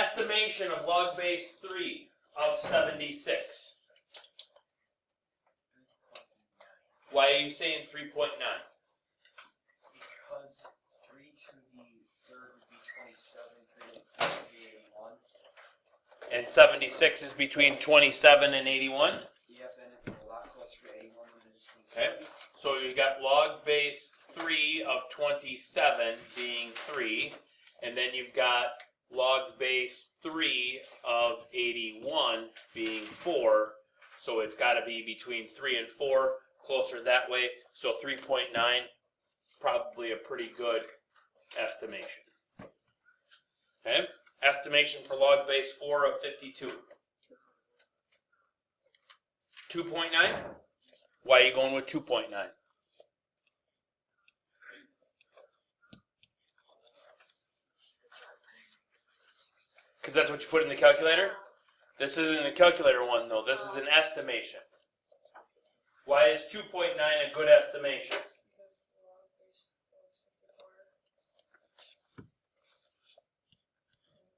estimation of log base 3 of 76. Why are you saying 3.9? Because 3 to the third would be 27, 3 to the fourth would be 81. And 76 is between 27 and 81? Yep, and it's a lot closer to 81 than it is 27. Okay, so you got log base 3 of 27 being 3, and then you've got log base 3 of 81 being 4, so it's got to be between 3 and 4, closer that way, so 3.9, probably a pretty good estimation. Okay, estimation for log base 4 of 52. 2.9? Why are you going with 2.9? Because that's what you put in the calculator? This isn't a calculator one, though. This is an estimation. Why is 2.9 a good estimation? Because log base 464.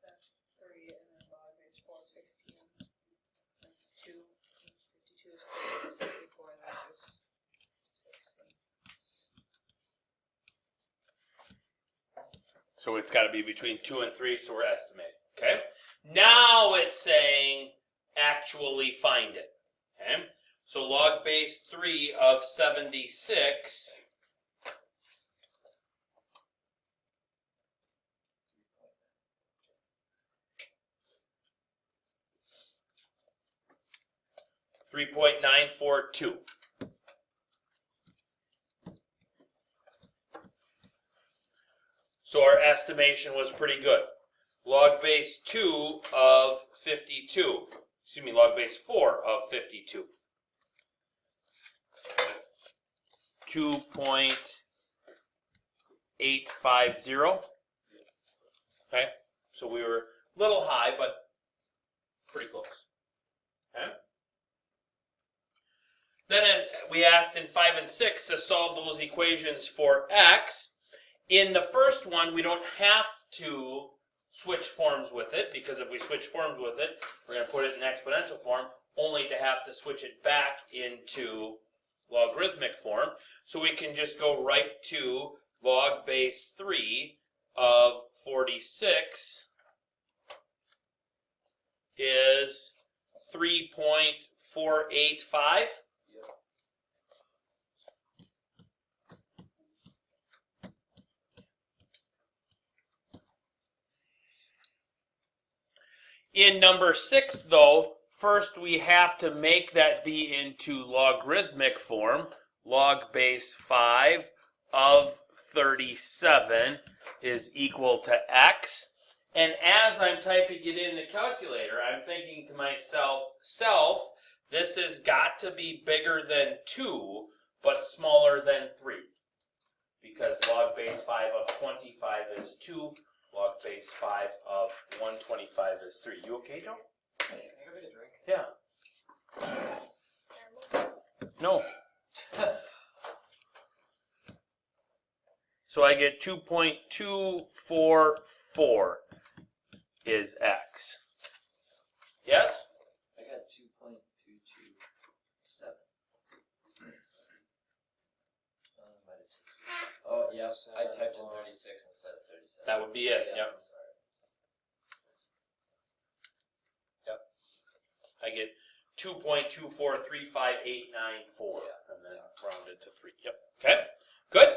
That's 3, and then log base 416. That's 2. 52 is closer to 64 than it is 16. So it's got to be between 2 and 3, so we're estimating. Okay? Now it's saying actually find it. Okay? So log base 3 of 76 3.942. So our estimation was pretty good. Log base 2 of 52. Excuse me, log base 4 of 52. 2.850. Okay, so we were a little high, but pretty close. Okay. Then we asked in 5 and 6 to solve those equations for x. In the first one, we don't have to switch forms with it, because if we switch forms with it, we're going to put it in exponential form, only to have to switch it back into logarithmic form. So we can just go right to log base 3 of 46 is 3.485. In number 6, though, first we have to make that be into logarithmic form. Log base 5 of 37 is equal to x. And as I'm typing it in the calculator, I'm thinking to myself, this has got to be bigger than 2, but smaller than 3. Because log base 5 of 25 is 2. Log base 5 of 125 is 3. You okay, Joe? Hey, can I go get a drink? Yeah. No. So I get 2.244 is x. Yes? I got 2.227. Oh, yeah, I typed in 36 instead of 37. That would be it. Yeah, Yep. I'm sorry. Yep. I get 2.2435894, and then rounded to 3. Yep. Okay. Good.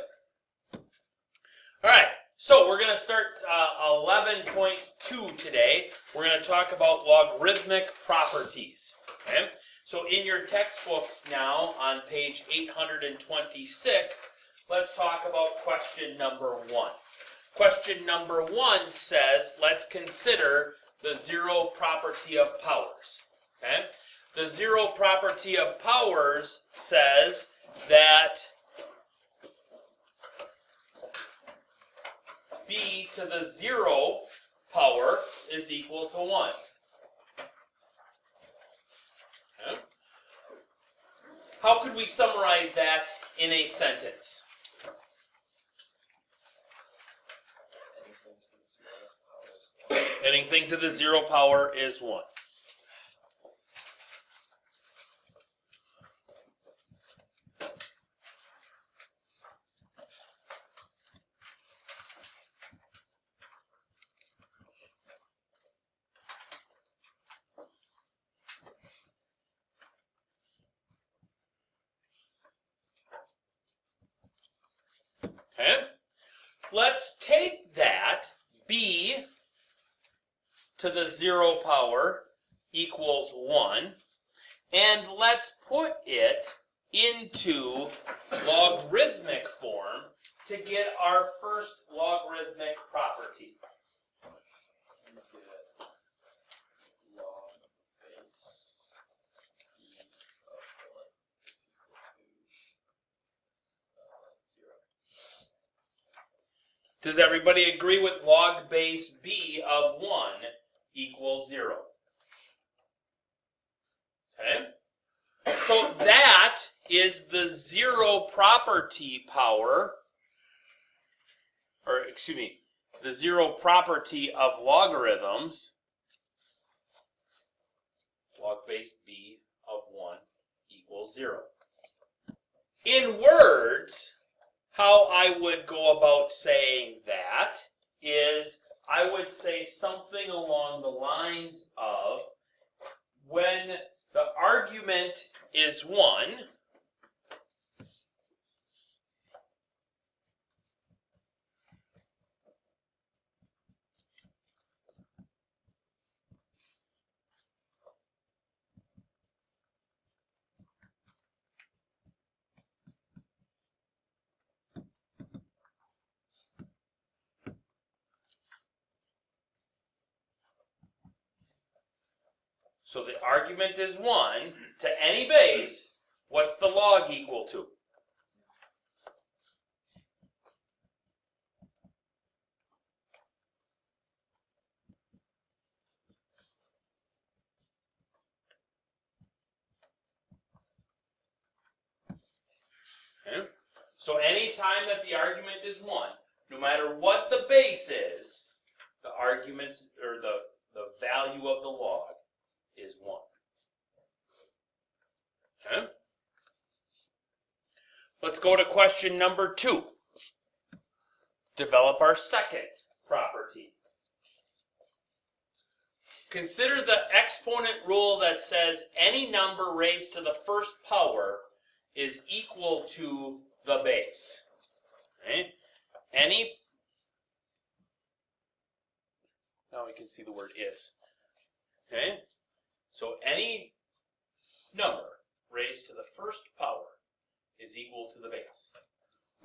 All right. So we're going to start 11.2 today. We're going to talk about logarithmic properties. Okay. So in your textbooks now, on page 826. Let's talk about question number 1. Question number 1 says, let's consider the zero property of powers. Okay? The zero property of powers says that b to the 0 power is equal to 1. Okay? How could we summarize that in a sentence? Anything to the 0 powers Anything to the 0 power is 1. Okay? Let's take that b to the 0 power equals 1, and let's put it into logarithmic form to get our first logarithmic property. You get log base b of 1 is equal to 0. Does everybody agree with log base b of 1 equals 0? Okay? So that is the 0 property power, or excuse me, the 0 property of logarithms, log base b of 1 equals 0. In words, how I would go about saying that is I would say something along the lines of when the argument is 1, so the argument is 1 to any base, what's the log equal to? Okay? So any time that the argument is 1, no matter what the base is, the arguments or the value of the log is 1. Okay? Let's go to question number 2. Develop our second property. Consider the exponent rule that says any number raised to the first power is equal to the base. Okay? Now we can see the word is. Okay? So any number raised to the first power is equal to the base.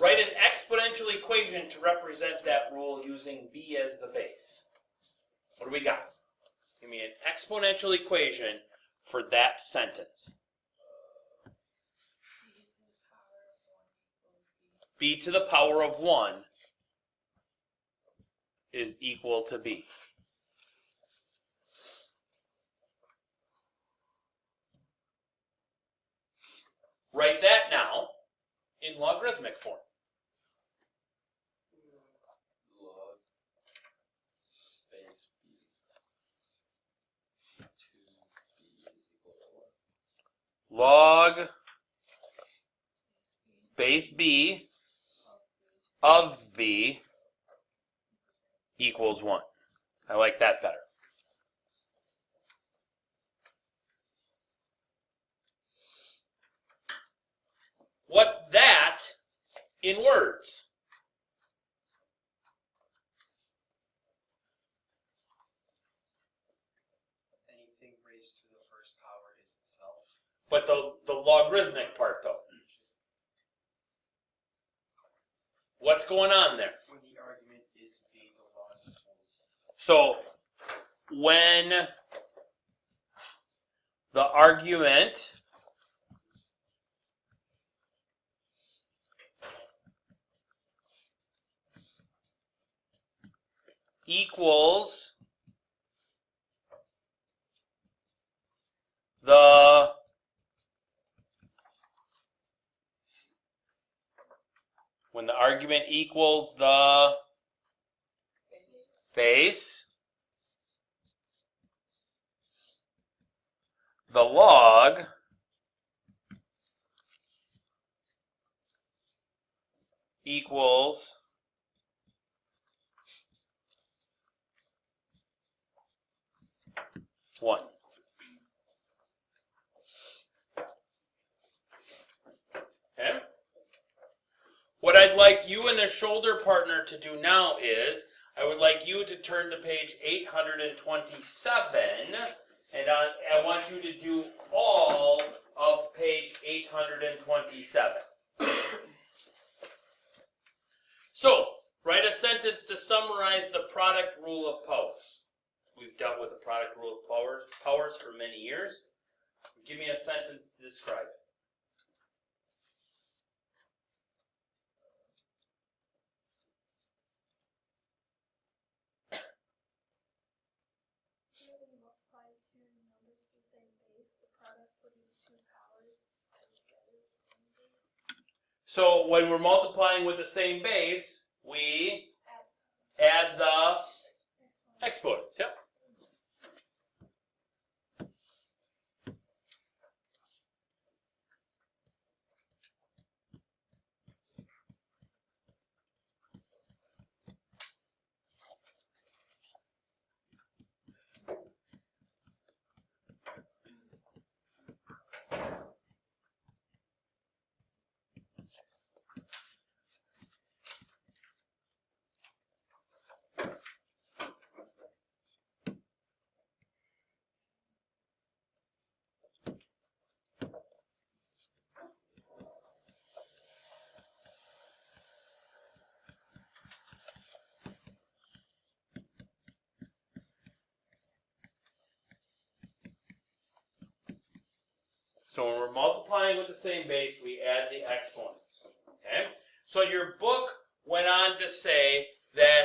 Write an exponential equation to represent that rule using b as the base. What do we got? Give me an exponential equation for that sentence. B to the power of 1 is equal to b. Write that now in logarithmic form. Log base b to b is equal to 1. Log base b of b equals 1. I like that better. What's that in words? Anything raised to the first power is itself. But the logarithmic part, though. What's going on there? When the argument is b, the log equals. So when the argument equals the base, the log equals 1. Okay? What I'd like you and the shoulder partner to do now is, I would like you to turn to page 827, and I want you to do all of page 827. So, write a sentence to summarize the product rule of powers. We've dealt with the product rule of powers for many years. Give me a sentence to describe it. When you multiply two numbers to the same base, the product would be two powers together with the same base. So when we're multiplying with the same base, we add the exponents. Yep. So when we're multiplying with the same base, we add the exponents. Okay? So your book went on to say that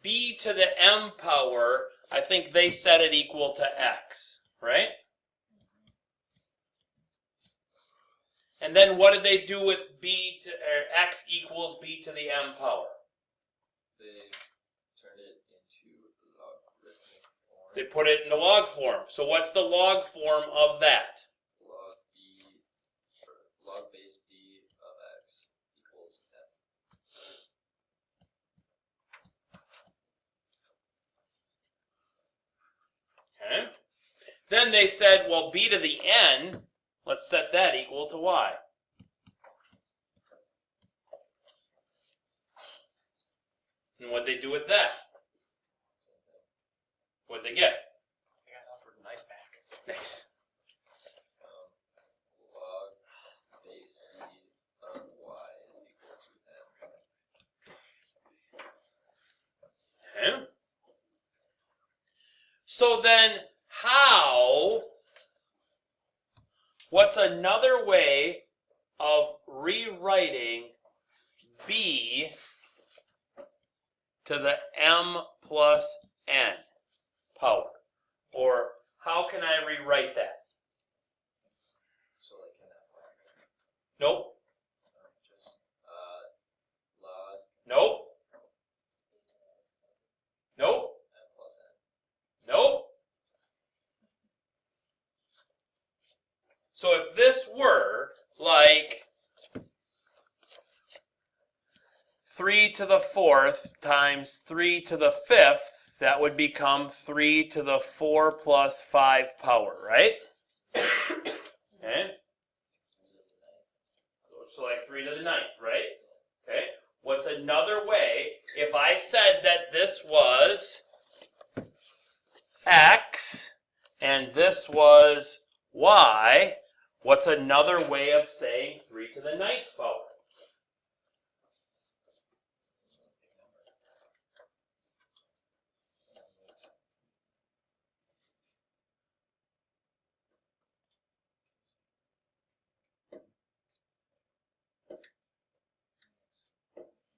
b to the m power, I think they set it equal to x, right? And then what did they do with x equals b to the m power? They turned it into logarithmic form. They put it in the log form. So what's the log form of that? Log base b of x equals f. Okay. Then they said, well, b to the n, let's set that equal to y. And what'd they do with that? What'd they get? I got offered a knife back. Nice. Log base b of y is equal to n. Okay. So then what's another way of rewriting b to the m plus n power? Or how can I rewrite that? So like in that form. Nope. Just log Nope. Nope. n plus n. Nope. So if this were like 3 to the 4th times 3 to the 5th, that would become 3 to the 4 plus 5 power, right? Okay. So like 3 to the 9th, right? Okay. What's another way, if I said that this was x and this was y, what's another way of saying 3 to the 9th power?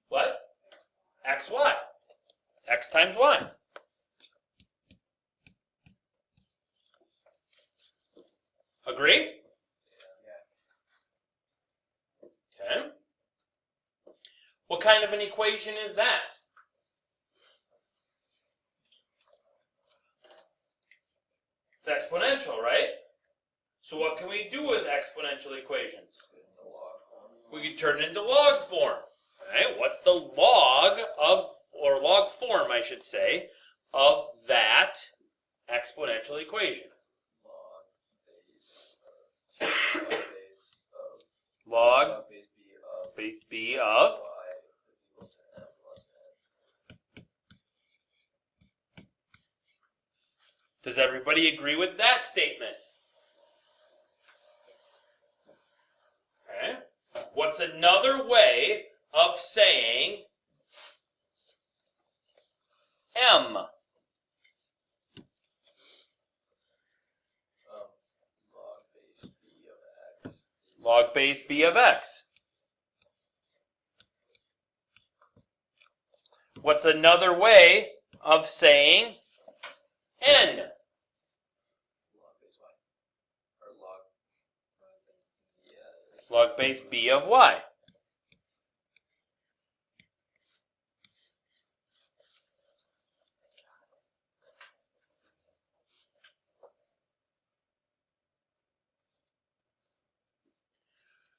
What? xy. X times y. Agree? Okay. What kind of an equation is that? It's exponential, right? So what can we do with exponential equations? Put it in the log form. We can turn it into log form. Right? What's the log of, or log form, I should say, of that exponential equation? Log base of Log log base b of base b of. y is equal to m plus n. Does everybody agree with that statement? Okay. What's another way of saying m? Log base b of x. Log base b of x. What's another way of saying n? Log base y. Or log. Yeah. Log base b of y.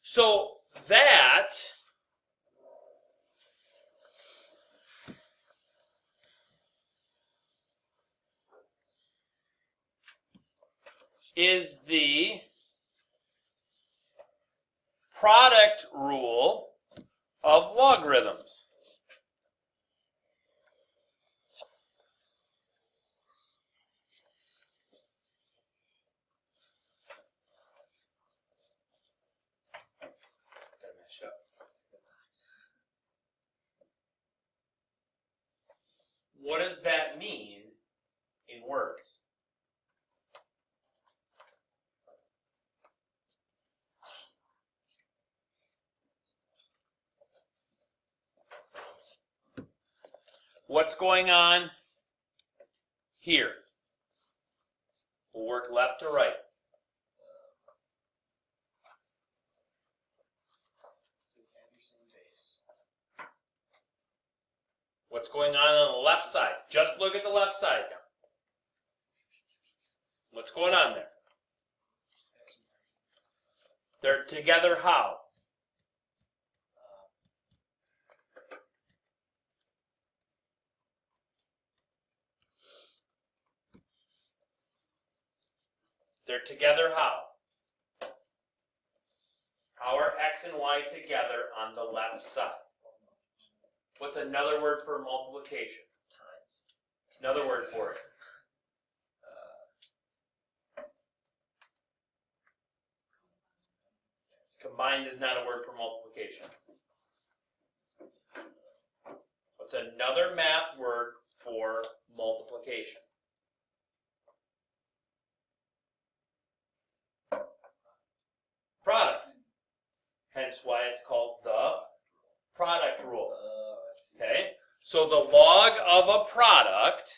So that is the product rule of logarithms. What does that mean in words? What's going on here? We'll work left to right. So you have your same base. What's going on the left side? Just look at the left side now. What's going on there? X and y. They're together how? They're together how? How are x and y together on the left side? What's another word for multiplication? Times. Another word for it. Combined is not a word for multiplication. What's another math word for multiplication? Product. Hence why it's called the product rule. Oh, I see. Okay? So the log of a product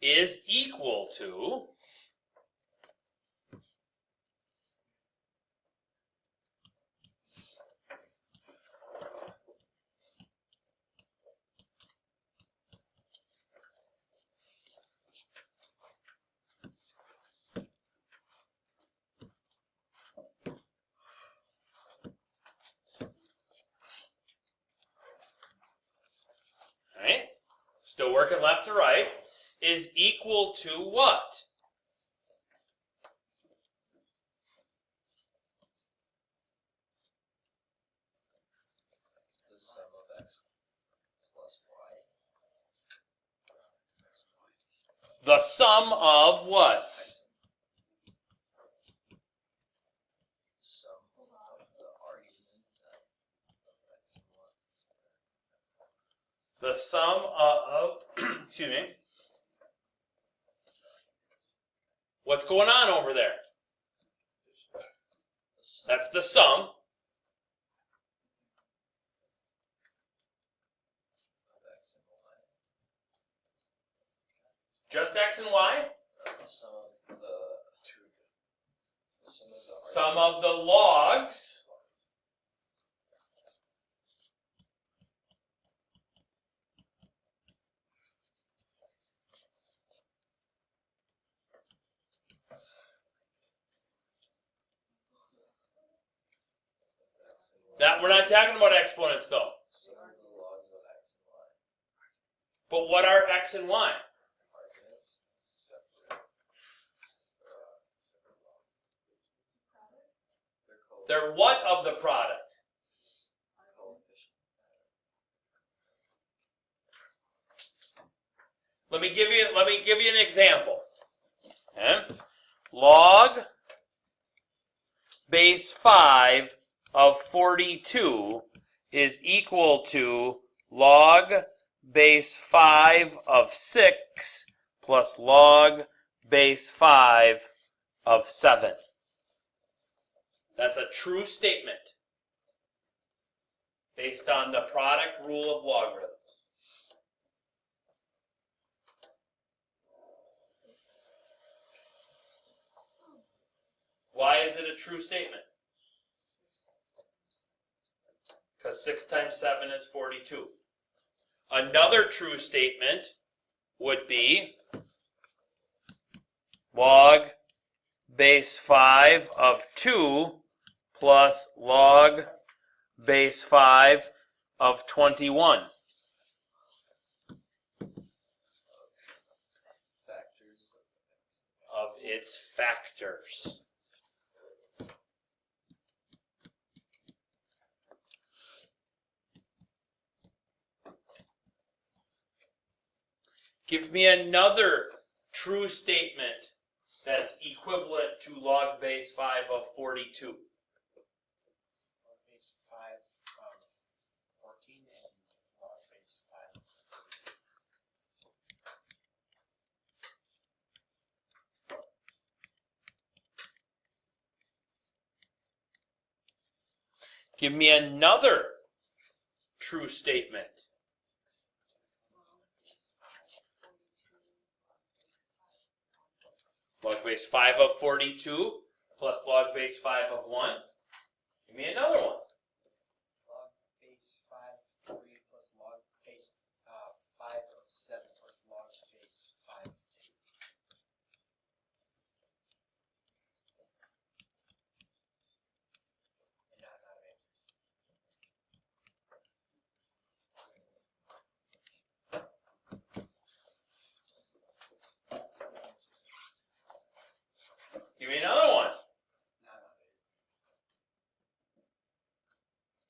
is equal to right? Still working left to right, is equal to what? The sum of x plus y. X and y. The sum of what? X and sum of the arguments of x and y. The sum of, excuse me, what's going on over there? The sum That's the sum. of x and y. Just x and y. The sum of the two. The sum of the Sum of the logs That we're not talking about exponents though. Sum of the logs of x and y. But what are x and y? Arguments, separate. Separate log. They're called They're what of the product? coefficient. Let me give you an example. Okay? Log base 5 of 42 is equal to log base 5 of 6 plus log base 5 of 7. That's a true statement based on the product rule of logarithms. Why is it a true statement? Because 6 times 7 is 42. Another true statement would be log base 5 of 2 plus log base 5 of 21. Factors of x. Of its factors. Give me another true statement that's equivalent to log base 5 of 42. Log base 5 of 14 and log base 5. Give me another true statement. Log base 5 of 42 plus log base 5 of 1. Give me another one. Log base 5 3 plus log base 5 of 7 plus log base 5 of 2. And not out of answers. Some answers. Give me another one. Not out of it.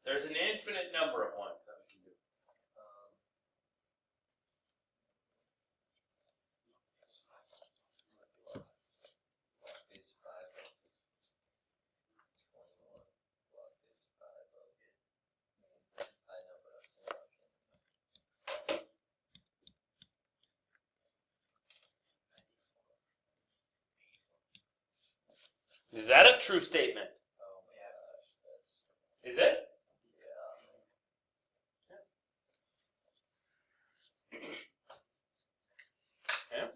There's an infinite number of ones that we can do. Base 5. Log base 5 of 21. Log base 5 of. I know, but I was thinking about it. Is that a true statement? Oh my gosh, that's Is it? yeah. Okay.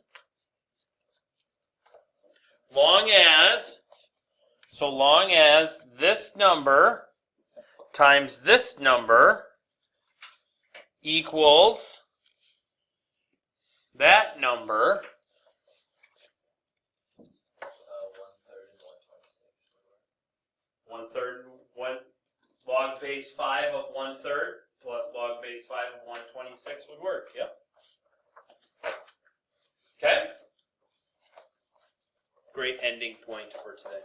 Long as this number times this number equals that number, 1/3 and 1/26. 1/3, log base 5 of 1/3 plus log base 5 of 126 would work. Yep. Okay. Great ending point for today.